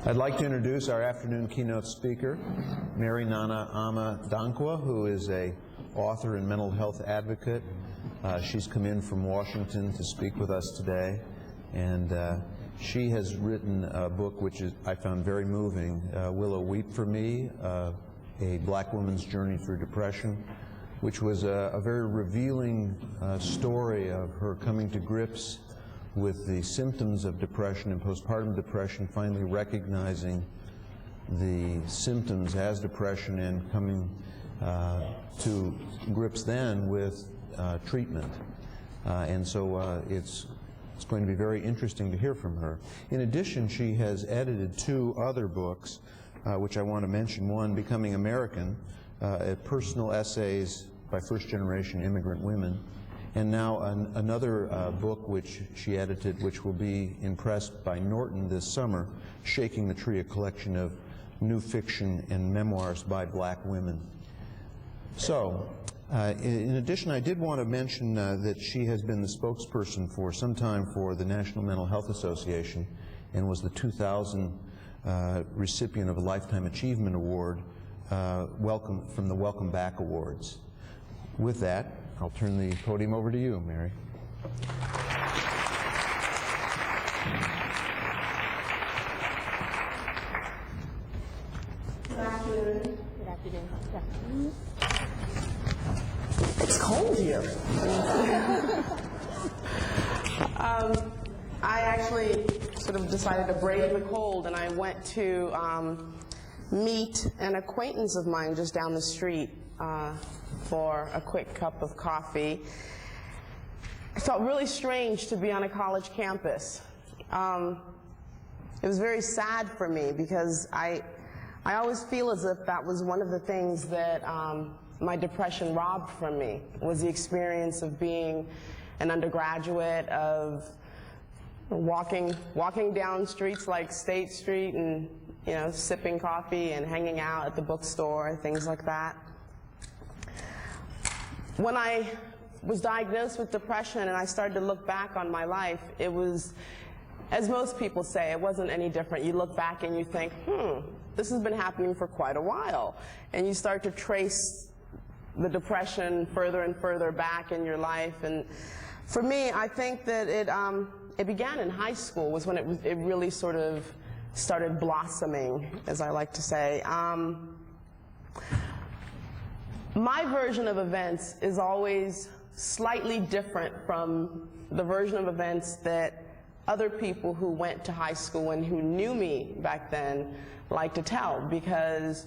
I'd like to introduce our afternoon keynote speaker, Meri Danquah, who is an author and mental health advocate. She's come in from Washington to speak with us today, and she has written a book which I found very moving, Willow, Weep for Me, a black woman's journey through depression, which was a very revealing story of her coming to grips with the symptoms of depression and postpartum depression, finally recognizing the symptoms as depression and coming to grips then with treatment. And so it's going to be very interesting to hear from her. In addition, she has edited two other books, which I want to mention. One, Becoming American, personal essays by first-generation immigrant women, and now another book which she edited, which will be in press by Norton this summer, Shaking the Tree, a collection of new fiction and memoirs by black women. So, in addition, I did want to mention that she has been the spokesperson for some time for the National Mental Health Association and was the 2000 recipient of a Lifetime Achievement Award from the Welcome Back Awards. With that, I'll turn the podium over to you, Meri. Good afternoon. Good afternoon. It's cold here. I actually sort of decided to brave the cold, and I went to meet an acquaintance of mine just down the street for a quick cup of coffee. It felt really strange to be on a college campus. It was very sad for me because I always feel as if that was one of the things that my depression robbed from me, was the experience of being an undergraduate, of walking down streets like State Street and, you know, sipping coffee and hanging out at the bookstore, things like that. When I was diagnosed with depression and I started to look back on my life, it was, as most people say, it wasn't any different. You look back and you think, this has been happening for quite a while. And you start to trace the depression further and further back in your life. And for me, I think that it began in high school, was when it really sort of started blossoming, as I like to say. My version of events is always slightly different from the version of events that other people who went to high school and who knew me back then like to tell, because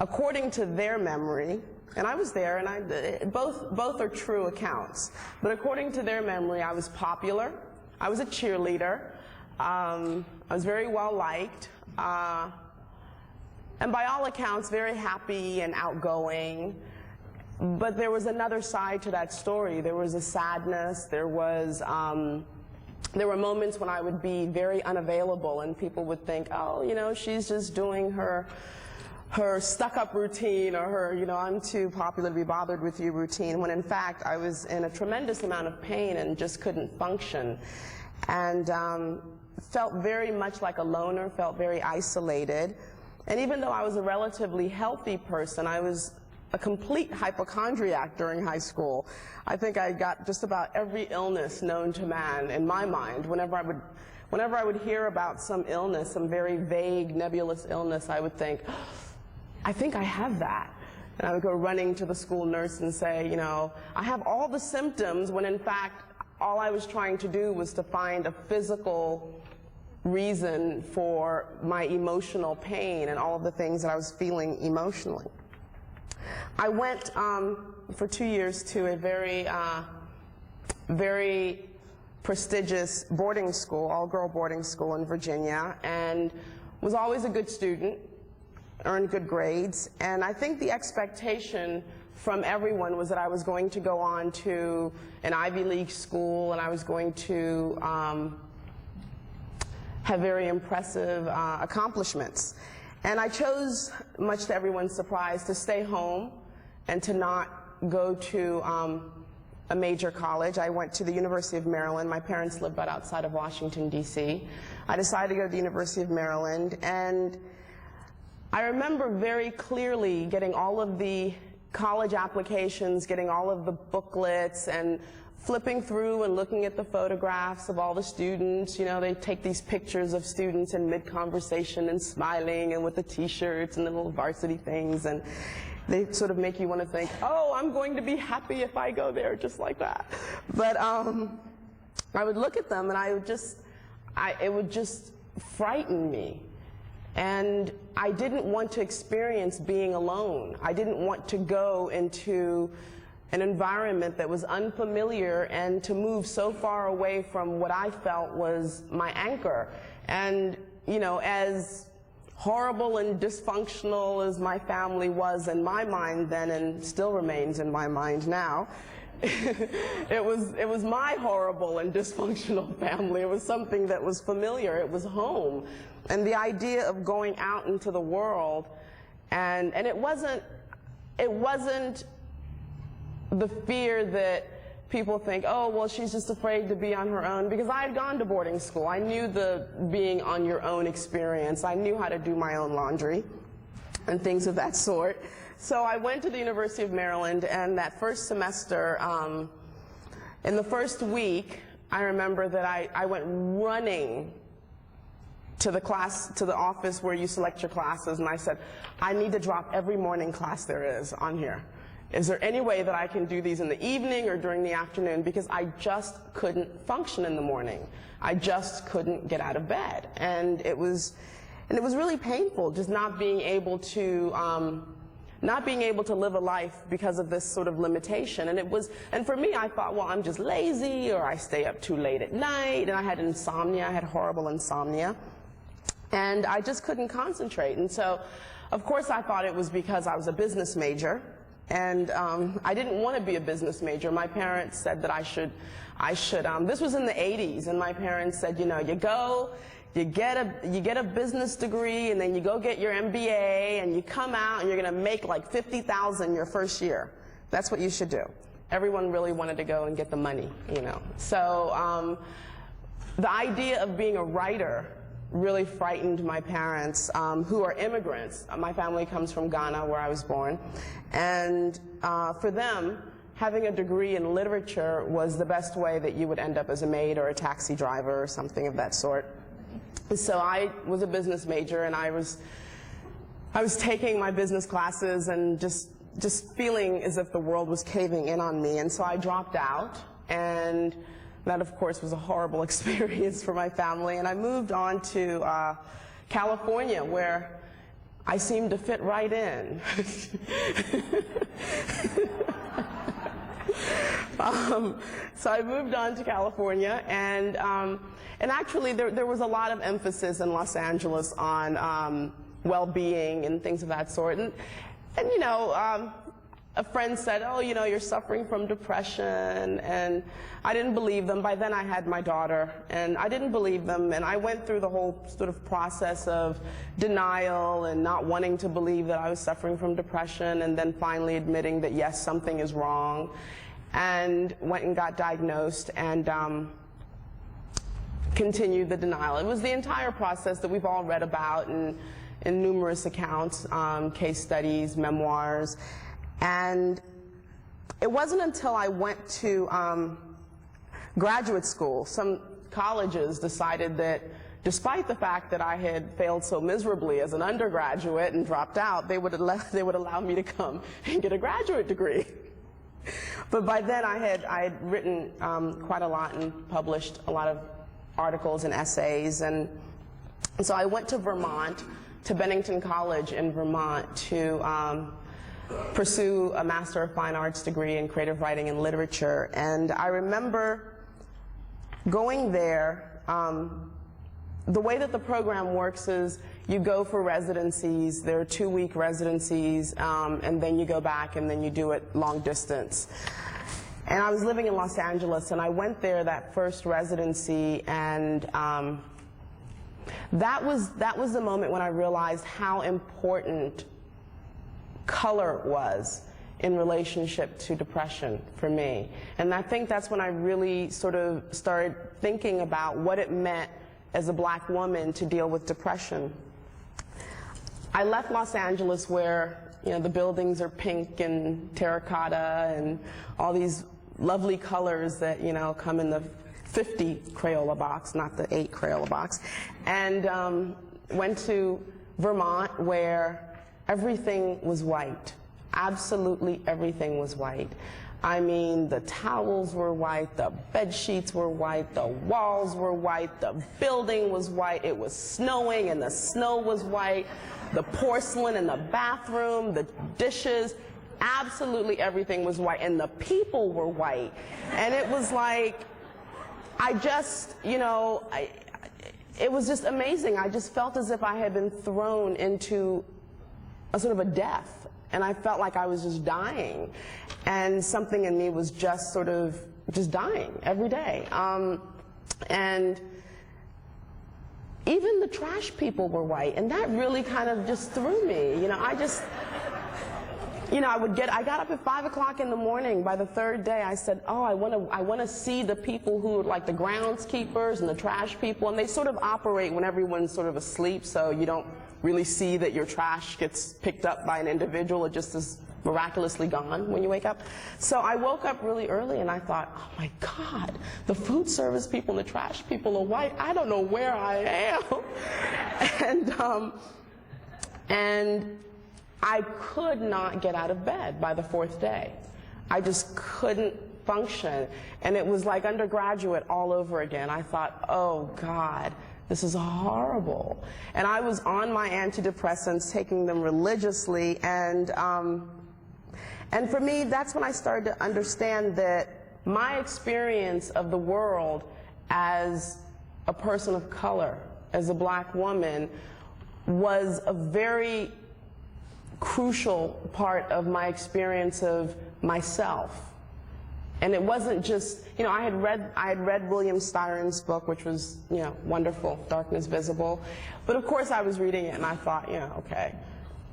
according to their memory, and I was there, and both are true accounts, but according to their memory, I was popular, I was a cheerleader, I was very well liked, and by all accounts, very happy and outgoing. But there was another side to that story. There was a sadness. There were moments when I would be very unavailable, and people would think, oh, you know, she's just doing her stuck-up routine, or her, you know, I'm too popular to be bothered with you routine, when in fact I was in a tremendous amount of pain and just couldn't function. And felt very much like a loner, felt very isolated. And even though I was a relatively healthy person, I was a complete hypochondriac during high school. I think I got just about every illness known to man in my mind. Whenever I would hear about some illness, some very vague, nebulous illness, I would think, I think I have that. And I would go running to the school nurse and say, you know, I have all the symptoms, when in fact all I was trying to do was to find a physical reason for my emotional pain and all of the things that I was feeling emotionally. I went for 2 years to a very prestigious boarding school, all-girl boarding school in Virginia, and was always a good student, earned good grades, and I think the expectation from everyone was that I was going to go on to an Ivy League school, and I was going to have very impressive accomplishments. And I chose, much to everyone's surprise, to stay home and to not go to a major college. I went to the University of Maryland. My parents lived right outside of Washington, D.C. I decided to go to the University of Maryland, and I remember very clearly getting all of the college applications, getting all of the booklets, and flipping through and looking at the photographs of all the students. You know, they take these pictures of students in mid-conversation and smiling and with the t-shirts and the little varsity things, and they sort of make you want to think, oh, I'm going to be happy if I go there, just like that. But I would look at them and it would just frighten me. And I didn't want to experience being alone. I didn't want to go into an environment that was unfamiliar and to move so far away from what I felt was my anchor. And, you know, as horrible and dysfunctional as my family was in my mind then, and still remains in my mind now, it was my horrible and dysfunctional family. It was something that was familiar. It was home. And the idea of going out into the world, and it wasn't the fear that people think, oh, well, she's just afraid to be on her own, because I had gone to boarding school. I knew the being on your own experience. I knew how to do my own laundry and things of that sort. So I went to the University of Maryland, and that first semester, in the first week, I remember that I went running to the office where you select your classes, and I said, I need to drop every morning class there is on here. Is there any way that I can do these in the evening or during the afternoon? Because I just couldn't function in the morning. I just couldn't get out of bed. And it was really painful, just not being able to live a life because of this sort of limitation. And for me, I thought, well, I'm just lazy, or I stay up too late at night, and I had insomnia. I had horrible insomnia. And I just couldn't concentrate. And so, of course, I thought it was because I was a business major. And I didn't want to be a business major. My parents said that I should, this was in the 80s, and my parents said, you know, you get a business degree, and then you go get your MBA, and you come out, and you're going to make like $50,000 your first year. That's what you should do. Everyone really wanted to go and get the money, you know. So the idea of being a writer really frightened my parents, who are immigrants. My family comes from Ghana, where I was born. And for them, having a degree in literature was the best way that you would end up as a maid or a taxi driver or something of that sort. So I was a business major, and I was taking my business classes and just feeling as if the world was caving in on me. And so I dropped out, and that, of course, was a horrible experience for my family. And I moved on to California, where I seemed to fit right in. So I moved on to California, and actually there was a lot of emphasis in Los Angeles on well-being and things of that sort. And you know, a friend said, oh, you know, you're suffering from depression, and I didn't believe them. By then I had my daughter, and I didn't believe them, and I went through the whole sort of process of denial and not wanting to believe that I was suffering from depression, and then finally admitting that, yes, something is wrong, and went and got diagnosed and continued the denial. It was the entire process that we've all read about in numerous accounts, case studies, memoirs. And it wasn't until I went to graduate school, some colleges decided that despite the fact that I had failed so miserably as an undergraduate and dropped out, they would allow me to come and get a graduate degree. But by then I had written quite a lot and published a lot of articles and essays, and so I went to Vermont, to Bennington College in Vermont, to pursue a Master of Fine Arts degree in creative writing and literature. And I remember going there. The way that the program works is you go for residencies. There are 2-week residencies, and then you go back and then you do it long distance. And I was living in Los Angeles, and I went there that first residency, and that was the moment when I realized how important color was in relationship to depression for me. And I think that's when I really sort of started thinking about what it meant as a black woman to deal with depression. I left Los Angeles where, you know, the buildings are pink and terracotta and all these lovely colors that, you know, come in the 50 Crayola box, not the 8 Crayola box, and went to Vermont where everything was white. Absolutely everything was white. I mean, the towels were white, the bed sheets were white, the walls were white, the building was white, it was snowing and the snow was white, the porcelain in the bathroom, the dishes, absolutely everything was white, and the people were white. And it was like, I just, you know, it was just amazing. I just felt as if I had been thrown into a sort of a death, and I felt like I was just dying, and something in me was just sort of just dying every day. And even the trash people were white, and that really kind of just threw me. You know, I got up at 5 o'clock in the morning. By the third day, I said, oh, I want to see the people who, like the groundskeepers and the trash people, and they sort of operate when everyone's sort of asleep, so you don't really see that your trash gets picked up by an individual. It just is miraculously gone when you wake up. So I woke up really early and I thought, oh my God, the food service people and the trash people are white. I don't know where I am. And I could not get out of bed by the 4th day. I just couldn't function. And it was like undergraduate all over again. I thought, oh God, this is horrible. And I was on my antidepressants, taking them religiously, and for me, that's when I started to understand that my experience of the world as a person of color, as a black woman, was a very crucial part of my experience of myself. And it wasn't just, you know, I had read William Styron's book, which was, you know, wonderful, Darkness Visible. But of course I was reading it and I thought, you know, okay,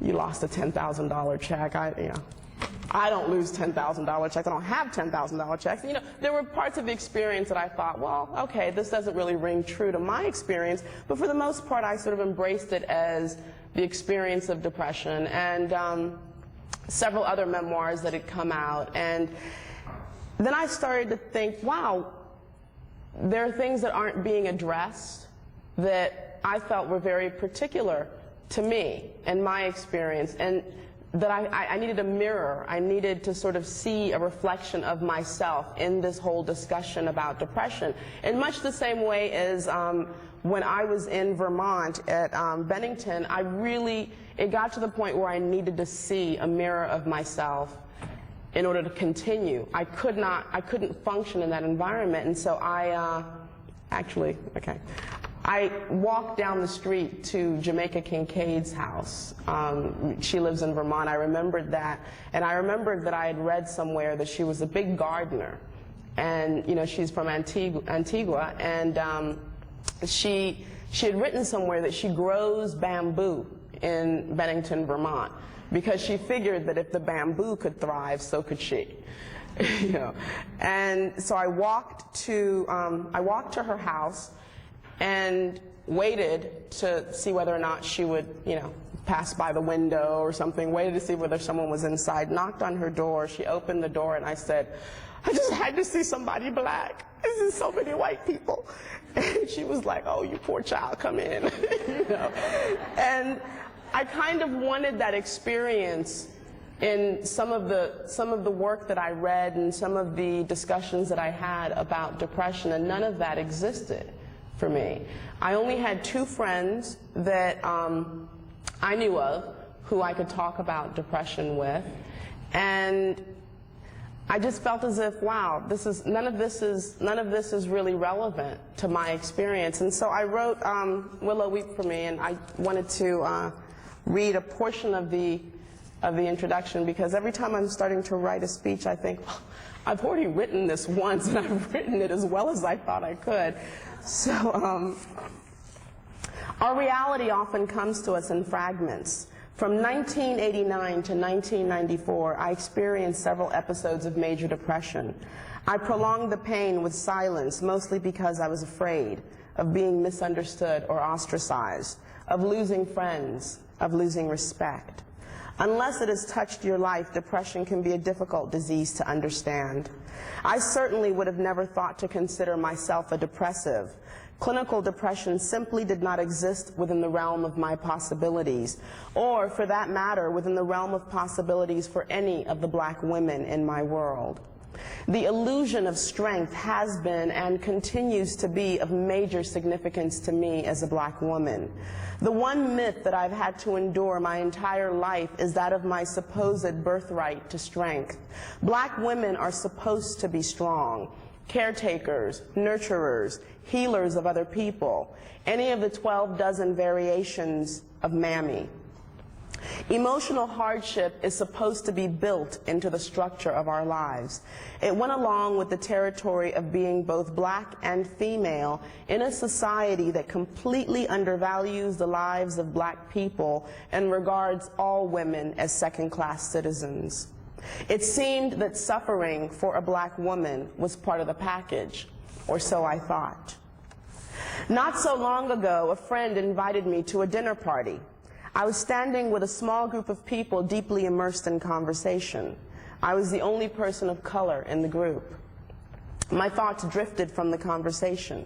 you lost a $10,000 check. I don't lose $10,000 checks. I don't have $10,000 checks. You know, there were parts of the experience that I thought, well, okay, this doesn't really ring true to my experience. But for the most part, I sort of embraced it as the experience of depression, and several other memoirs that had come out. And then I started to think, wow, there are things that aren't being addressed that I felt were very particular to me and my experience, and that I needed a mirror. I needed to sort of see a reflection of myself in this whole discussion about depression. In much the same way as when I was in Vermont at Bennington, it got to the point where I needed to see a mirror of myself in order to continue. I couldn't function in that environment, and so I walked down the street to Jamaica Kincaid's house. She lives in Vermont. I remembered that, and I remembered that I had read somewhere that she was a big gardener, and you know, she's from Antigua, and she had written somewhere that she grows bamboo in Bennington, Vermont, because she figured that if the bamboo could thrive, so could she. You know, and so I walked to her house and waited to see whether or not she would, you know, pass by the window or something, waited to see whether someone was inside, knocked on her door, she opened the door, and I said, I just had to see somebody black. This is so many white people. And she was like, oh, you poor child, come in. You know? And I kind of wanted that experience in some of the work that I read and some of the discussions that I had about depression, and none of that existed for me. I only had 2 friends that I knew of who I could talk about depression with, and I just felt as if, wow, none of this is really relevant to my experience. And so I wrote Willow, Weep for Me, and I wanted to read a portion of the introduction, because every time I'm starting to write a speech, I think, well, I've already written this once, and I've written it as well as I thought I could. So our reality often comes to us in fragments. From 1989 to 1994, I experienced several episodes of major depression. I prolonged the pain with silence, mostly because I was afraid of being misunderstood or ostracized, of losing friends, of losing respect. Unless it has touched your life, depression can be a difficult disease to understand. I certainly would have never thought to consider myself a depressive. Clinical depression simply did not exist within the realm of my possibilities, or for that matter, within the realm of possibilities for any of the black women in my world. The illusion of strength has been and continues to be of major significance to me as a black woman. The one myth that I've had to endure my entire life is that of my supposed birthright to strength. Black women are supposed to be strong, caretakers, nurturers, healers of other people, any of the 12 dozen variations of Mammy. Emotional hardship is supposed to be built into the structure of our lives. It went along with the territory of being both black and female in a society that completely undervalues the lives of black people and regards all women as second-class citizens. It seemed that suffering for a black woman was part of the package, or so I thought. Not so long ago, a friend invited me to a dinner party. I was standing with a small group of people deeply immersed in conversation. I was the only person of color in the group. My thoughts drifted from the conversation.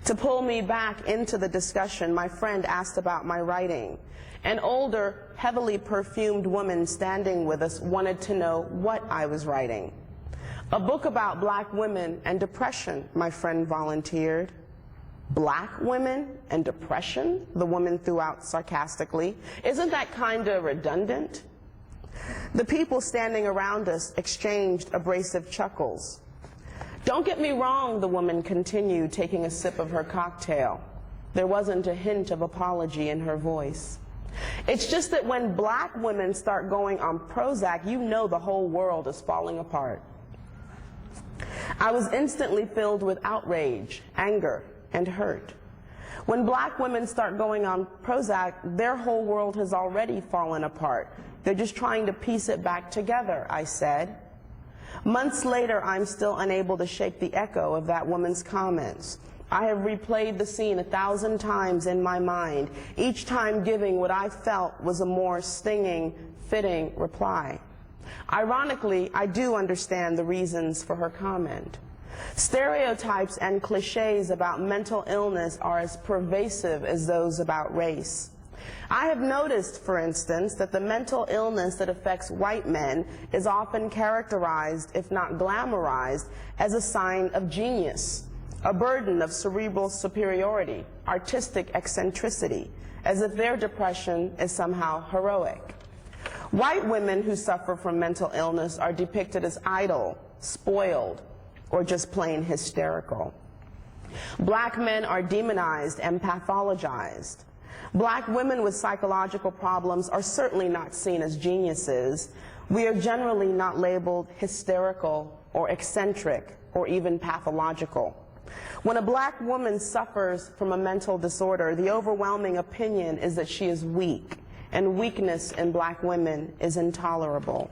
To pull me back into the discussion, my friend asked about my writing. An older, heavily perfumed woman standing with us wanted to know what I was writing. A book about black women and depression, my friend volunteered. Black women and depression? The woman threw out sarcastically. Isn't that kind of redundant? The people standing around us exchanged abrasive chuckles. Don't get me wrong, the woman continued, taking a sip of her cocktail. There wasn't a hint of apology in her voice. It's just that when black women start going on Prozac, you know the whole world is falling apart. I was instantly filled with outrage, anger, and hurt. When black women start going on Prozac, their whole world has already fallen apart. They're just trying to piece it back together, I said. Months later, I'm still unable to shake the echo of that woman's comments. I have replayed the scene 1,000 times in my mind, each time giving what I felt was a more stinging, fitting reply. Ironically, I do understand the reasons for her comment. Stereotypes and cliches about mental illness are as pervasive as those about race. I have noticed, for instance, that the mental illness that affects white men is often characterized, if not glamorized, as a sign of genius, a burden of cerebral superiority, artistic eccentricity, as if their depression is somehow heroic. White women who suffer from mental illness are depicted as idle, spoiled, or just plain hysterical. Black men are demonized and pathologized. Black women with psychological problems are certainly not seen as geniuses. We are generally not labeled hysterical or eccentric or even pathological. When a black woman suffers from a mental disorder, the overwhelming opinion is that she is weak, and weakness in black women is intolerable.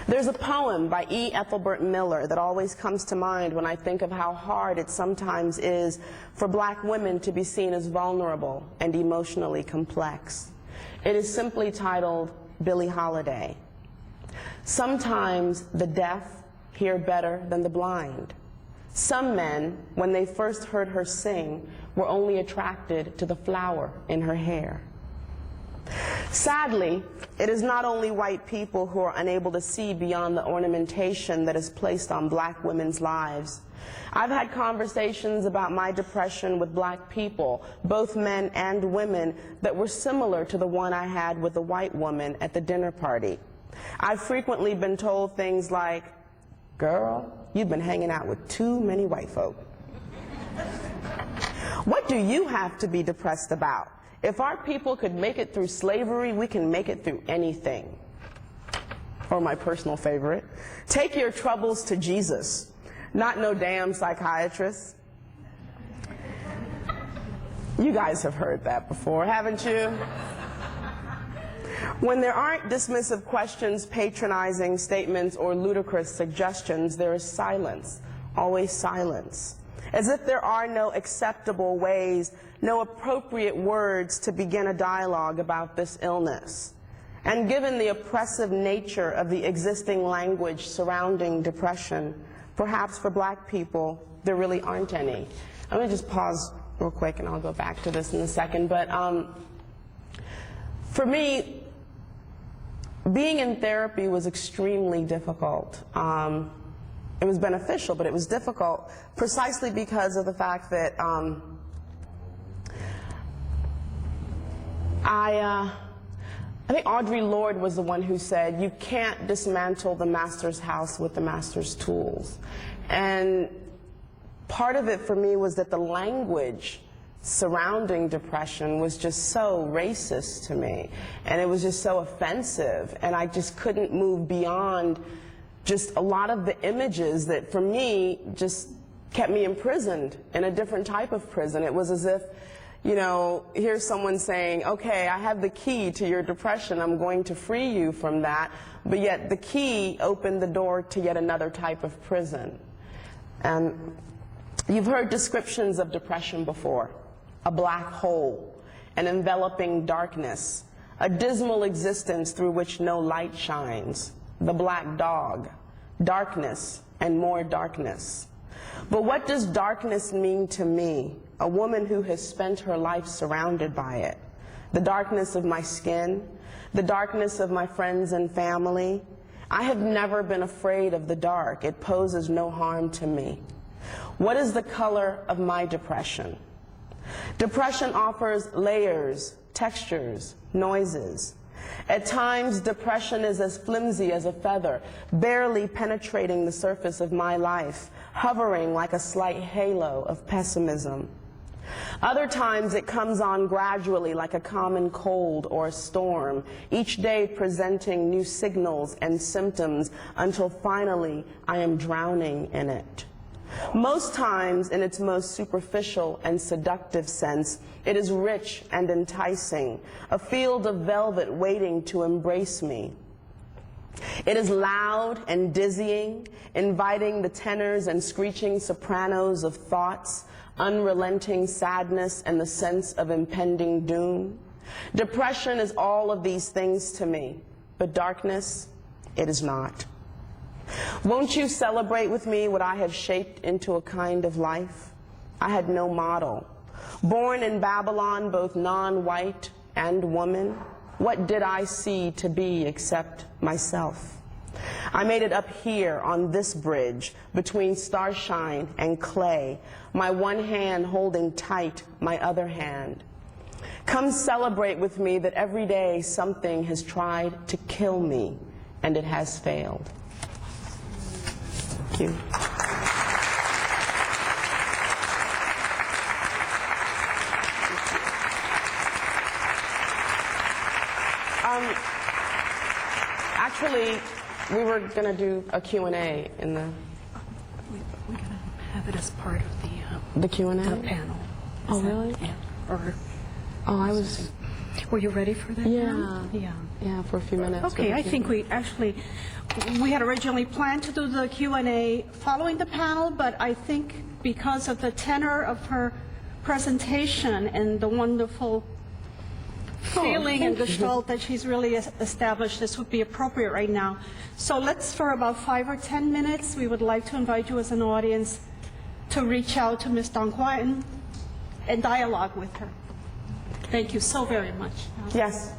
There's a poem by E. Ethelbert Miller that always comes to mind when I think of how hard it sometimes is for black women to be seen as vulnerable and emotionally complex. It is simply titled, Billie Holiday. Sometimes the deaf hear better than the blind. Some men, when they first heard her sing, were only attracted to the flower in her hair. Sadly, it is not only white people who are unable to see beyond the ornamentation that is placed on black women's lives. I've had conversations about my depression with black people, both men and women, that were similar to the one I had with the white woman at the dinner party. I've frequently been told things like, "Girl, you've been hanging out with too many white folk." What do you have to be depressed about? If our people could make it through slavery, we can make it through anything. Or my personal favorite, take your troubles to Jesus, not no damn psychiatrist. You guys have heard that before, haven't you? When there aren't dismissive questions, patronizing statements, or ludicrous suggestions, there is silence, always silence. As if there are no acceptable ways, no appropriate words to begin a dialogue about this illness. And given the oppressive nature of the existing language surrounding depression, perhaps for Black people, there really aren't any. I'm going to just pause real quick, and I'll go back to this in a second. But for me, being in therapy was extremely difficult. It was beneficial, but it was difficult precisely because of the fact that I think Audre Lorde was the one who said, you can't dismantle the master's house with the master's tools. And part of it for me was that the language surrounding depression was just so racist to me, and it was just so offensive, and I just couldn't move beyond just a lot of the images that for me just kept me imprisoned in a different type of prison. It was as if, you know, here's someone saying, okay, I have the key to your depression, I'm going to free you from that, but yet the key opened the door to yet another type of prison. And you've heard descriptions of depression before: a black hole, an enveloping darkness, a dismal existence through which no light shines, the black dog, darkness and more darkness. But what does darkness mean to me, a woman who has spent her life surrounded by it? The darkness of my skin, the darkness of my friends and family. I have never been afraid of the dark. It poses no harm to me. What is the color of my depression? Depression offers layers, textures, noises. At times, depression is as flimsy as a feather, barely penetrating the surface of my life, hovering like a slight halo of pessimism. Other times, it comes on gradually like a common cold or a storm, each day presenting new signals and symptoms until finally I am drowning in it. Most times, in its most superficial and seductive sense, it is rich and enticing, a field of velvet waiting to embrace me. It is loud and dizzying, inviting the tenors and screeching sopranos of thoughts, unrelenting sadness, and the sense of impending doom. Depression is all of these things to me, but darkness, it is not. Won't you celebrate with me what I have shaped into a kind of life? I had no model. Born in Babylon, both non-white and woman, what did I see to be except myself? I made it up here on this bridge between starshine and clay, my one hand holding tight my other hand. Come celebrate with me that every day something has tried to kill me, and it has failed. Thank you. Actually, we were going to do a Q&A in the... We're going to have it as part of the Q&A? The panel. Oh, really? Yeah. Or, oh, I was... Were you ready for that? Yeah. Now? Yeah. Yeah, for a few minutes. Okay, I think we had originally planned to do the Q&A following the panel, but I think because of the tenor of her presentation and the wonderful feeling and gestalt that she's really established, this would be appropriate right now. So let's, for about 5 or 10 minutes, we would like to invite you as an audience to reach out to Ms. Danquah and dialogue with her. Thank you so very much. Yes.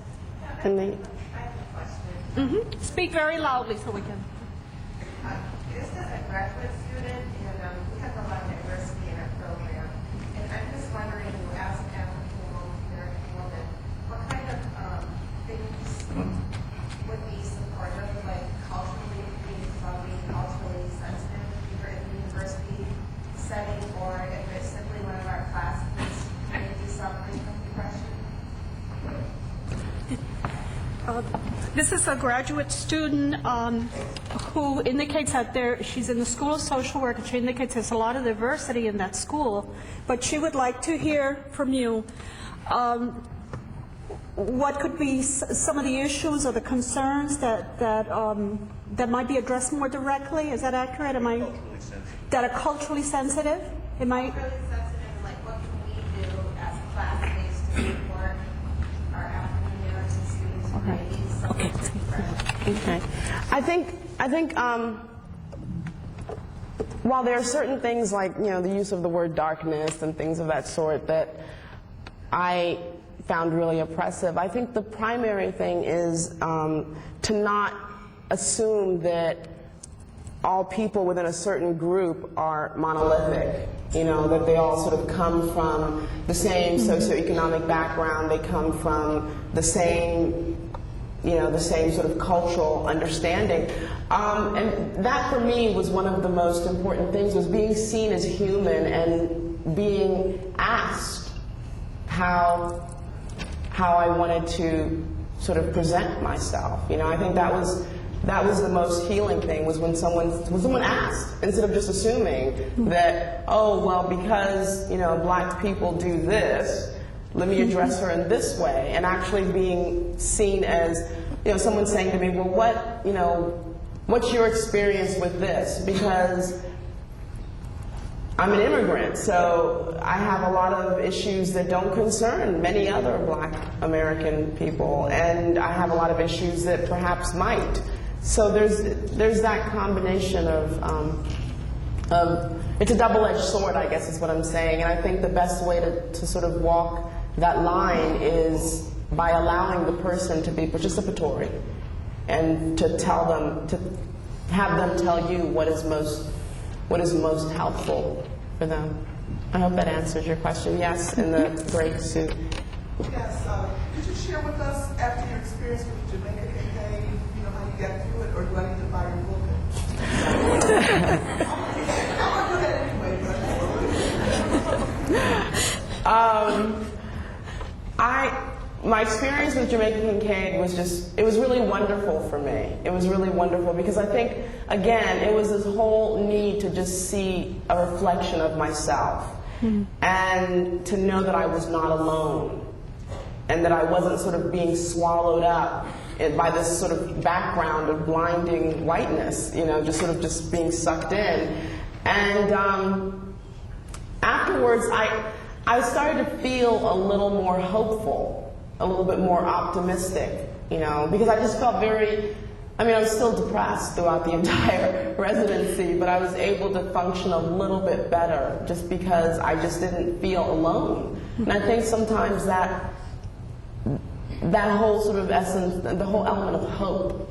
And I have a question. Speak very loudly so we can. This is a graduate student, and we have a lot of diversity in our program. And I'm just wondering, as an African-American woman, what kind of things would be supportive, like culturally being culturally sensitive, either in the university setting or if it's simply one of our classmates maybe suffering from depression? This is a graduate student who indicates that she's in the School of Social Work, and she indicates there's a lot of diversity in that school, but she would like to hear from you. what could be some of the issues or the concerns that might be addressed more directly? Is that accurate? That are culturally sensitive? Am I? Really sensitive, like what can we do as classmates to support our African American students who may need someone to befriend? Okay. I think while there are certain things like, the use of the word darkness and things of that sort that I found really oppressive, I think the primary thing is to not assume that all people within a certain group are monolithic, that they all sort of come from the same socioeconomic background, they come from the same sort of cultural understanding. And that for me was one of the most important things, was being seen as human and being asked how I wanted to sort of present myself. I think that was the most healing thing, was when someone asked, instead of just assuming that, oh, well, because, black people do this, let me address her in this way, and actually being seen as, someone saying to me, well, what's your experience with this? Because I'm an immigrant, so I have a lot of issues that don't concern many other black American people, and I have a lot of issues that perhaps might. So there's that combination of it's a double-edged sword, I guess is what I'm saying, and I think the best way to sort of walk that line is by allowing the person to be participatory and to have them tell you what is most helpful for them. I hope that answers your question. Yes, in the gray suit. Yes, could you share with us, after your experience with Jamaica Kincaid, how you got through it, or do I need to buy your book? I'm going to do that anyway, my experience with Jamaica Kincaid was it was really wonderful for me. It was really wonderful because I think, again, it was this whole need to just see a reflection of myself and to know that I was not alone and that I wasn't sort of being swallowed up by this sort of background of blinding whiteness, just being sucked in. And afterwards, I started to feel a little more hopeful, a little bit more optimistic, because I just felt I was still depressed throughout the entire residency, but I was able to function a little bit better just because I just didn't feel alone. And I think sometimes that whole sort of essence, the whole element of hope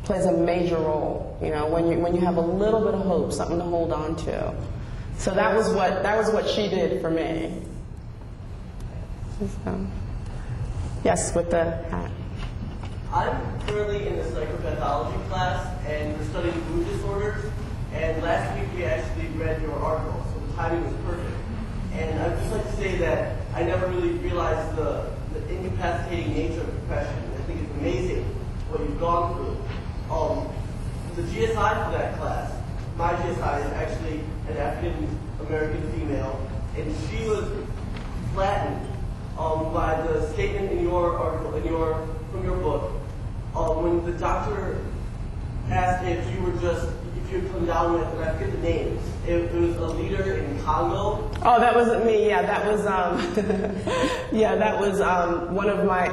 plays a major role, when you have a little bit of hope, something to hold on to. So that was what she did for me. So, yes, with the hat. I'm currently in a psychopathology class, and we're studying mood disorders. And last week we actually read your article, so the timing was perfect. And I'd just like to say that I never really realized the incapacitating nature of depression. I think it's amazing what you've gone through. The GSI for that class, my GSI is actually an African American female, and she was flattened by the statement in your article, from your book, when the doctor asked if you had come down with, and I forget the names. It was a leader in Congo. Oh, that wasn't me. Yeah, that was one of my.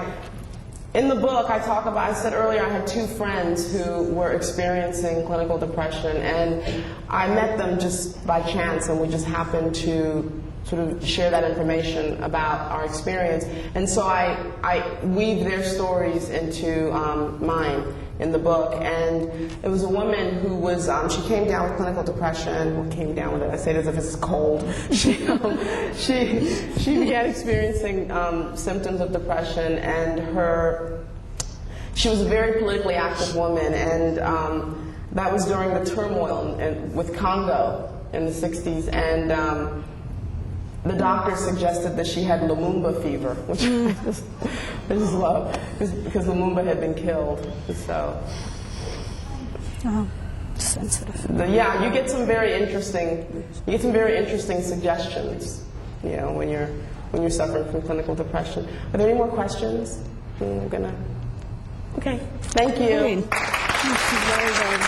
In the book, I said earlier I had two friends who were experiencing clinical depression, and I met them just by chance, and we just happened to sort of share that information about our experience. And so I weaved their stories into mine in the book. And it was a woman who was, she came down with clinical depression. What came down with it? I say it as if it's cold. She began experiencing symptoms of depression, and she was a very politically active woman, and that was during the turmoil with Congo in the 60s. And the doctor suggested that she had Lumumba fever, which I just love, because Lumumba had been killed. So, sensitive. Yeah, you get some very interesting suggestions, when you're when you're suffering from clinical depression. Are there any more questions? Okay. Thank you. Thank you very, very much.